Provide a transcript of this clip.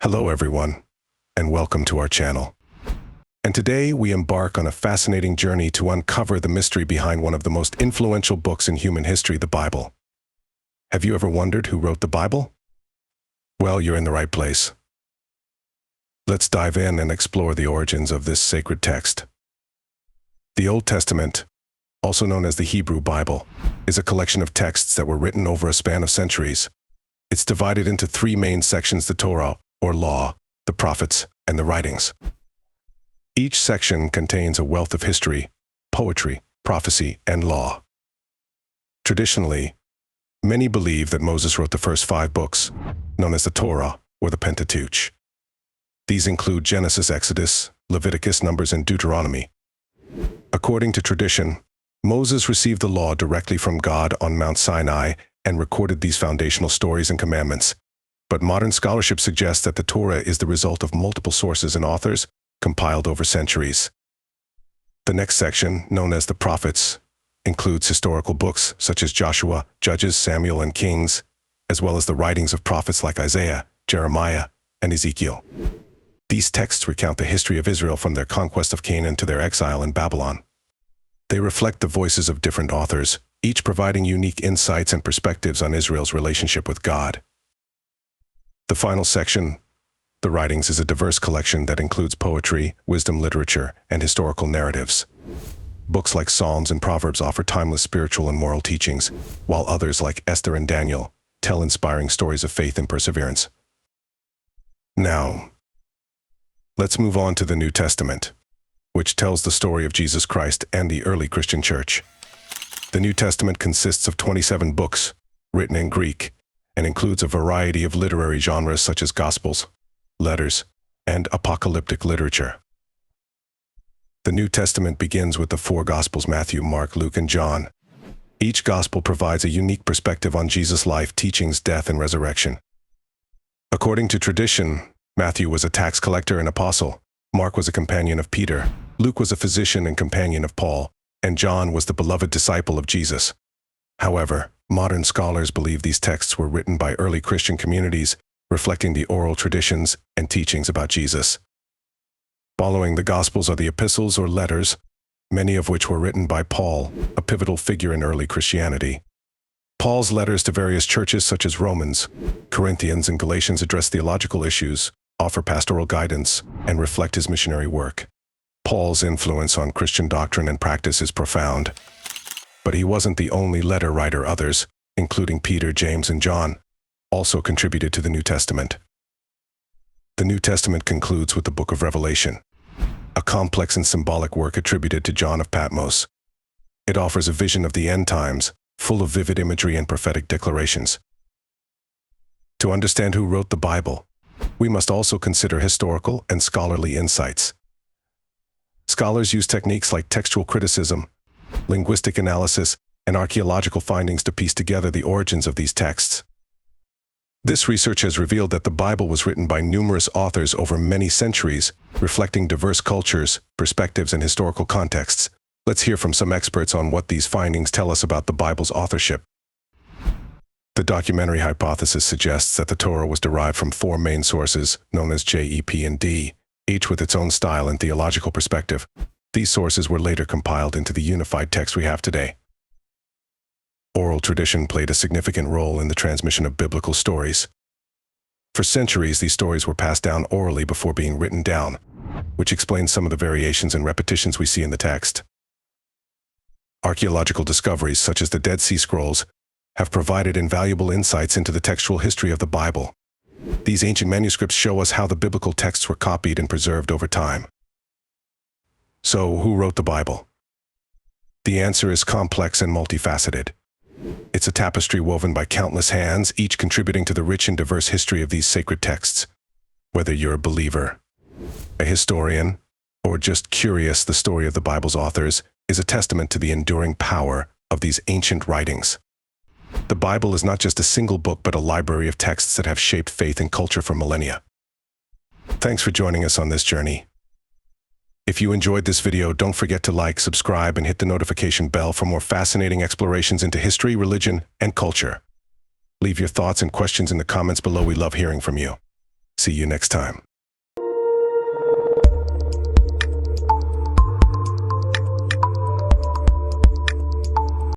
Hello everyone, and welcome to our channel. And today we embark on a fascinating journey to uncover the mystery behind one of the most influential books in human history, the Bible. Have you ever wondered who wrote the Bible? Well, you're in the right place. Let's dive in and explore the origins of this sacred text. The Old Testament, also known as the Hebrew Bible, is a collection of texts that were written over a span of centuries. It's divided into three main sections: the Torah, or law, the prophets, and the writings. Each section contains a wealth of history, poetry, prophecy, and law. Traditionally, many believe that Moses wrote the first 5 books, known as the Torah, or the Pentateuch. These include Genesis, Exodus, Leviticus, Numbers, and Deuteronomy. According to tradition, Moses received the law directly from God on Mount Sinai and recorded these foundational stories and commandments. But modern scholarship suggests that the Torah is the result of multiple sources and authors, compiled over centuries. The next section, known as the prophets, includes historical books such as Joshua, Judges, Samuel, and Kings, as well as the writings of prophets like Isaiah, Jeremiah, and Ezekiel. These texts recount the history of Israel from their conquest of Canaan to their exile in Babylon. They reflect the voices of different authors, each providing unique insights and perspectives on Israel's relationship with God. The final section, the writings, is a diverse collection that includes poetry, wisdom literature, and historical narratives. Books like Psalms and Proverbs offer timeless spiritual and moral teachings, while others like Esther and Daniel tell inspiring stories of faith and perseverance. Now, let's move on to the New Testament, which tells the story of Jesus Christ and the early Christian church. The New Testament consists of 27 books, written in Greek, and includes a variety of literary genres such as Gospels, letters, and apocalyptic literature. The New Testament begins with the 4 Gospels: Matthew, Mark, Luke, and John. Each Gospel provides a unique perspective on Jesus' life, teachings, death, and resurrection. According to tradition, Matthew was a tax collector and apostle, Mark was a companion of Peter, Luke was a physician and companion of Paul, and John was the beloved disciple of Jesus. However, modern scholars believe these texts were written by early Christian communities, reflecting the oral traditions and teachings about Jesus. Following the Gospels are the epistles or letters, many of which were written by Paul, a pivotal figure in early Christianity. Paul's letters to various churches such as Romans, Corinthians, and Galatians address theological issues, offer pastoral guidance, and reflect his missionary work. Paul's influence on Christian doctrine and practice is profound. But he wasn't the only letter writer. Others, including Peter, James, and John, also contributed to the New Testament. The New Testament concludes with the Book of Revelation, a complex and symbolic work attributed to John of Patmos. It offers a vision of the end times, full of vivid imagery and prophetic declarations. To understand who wrote the Bible, we must also consider historical and scholarly insights. Scholars use techniques like textual criticism, linguistic analysis, and archaeological findings to piece together the origins of these texts. This research has revealed that the Bible was written by numerous authors over many centuries, reflecting diverse cultures, perspectives, and historical contexts. Let's hear from some experts on what these findings tell us about the Bible's authorship. The documentary hypothesis suggests that the Torah was derived from 4 main sources, known as J, E, P, and D, each with its own style and theological perspective. These sources were later compiled into the unified text we have today. Oral tradition played a significant role in the transmission of biblical stories. For centuries, these stories were passed down orally before being written down, which explains some of the variations and repetitions we see in the text. Archaeological discoveries, such as the Dead Sea Scrolls, have provided invaluable insights into the textual history of the Bible. These ancient manuscripts show us how the biblical texts were copied and preserved over time. So, who wrote the Bible? The answer is complex and multifaceted. It's a tapestry woven by countless hands, each contributing to the rich and diverse history of these sacred texts. Whether you're a believer, a historian, or just curious, the story of the Bible's authors is a testament to the enduring power of these ancient writings. The Bible is not just a single book, but a library of texts that have shaped faith and culture for millennia. Thanks for joining us on this journey. If you enjoyed this video, don't forget to like, subscribe, and hit the notification bell for more fascinating explorations into history, religion, and culture. Leave your thoughts and questions in the comments below. We love hearing from you. See you next time.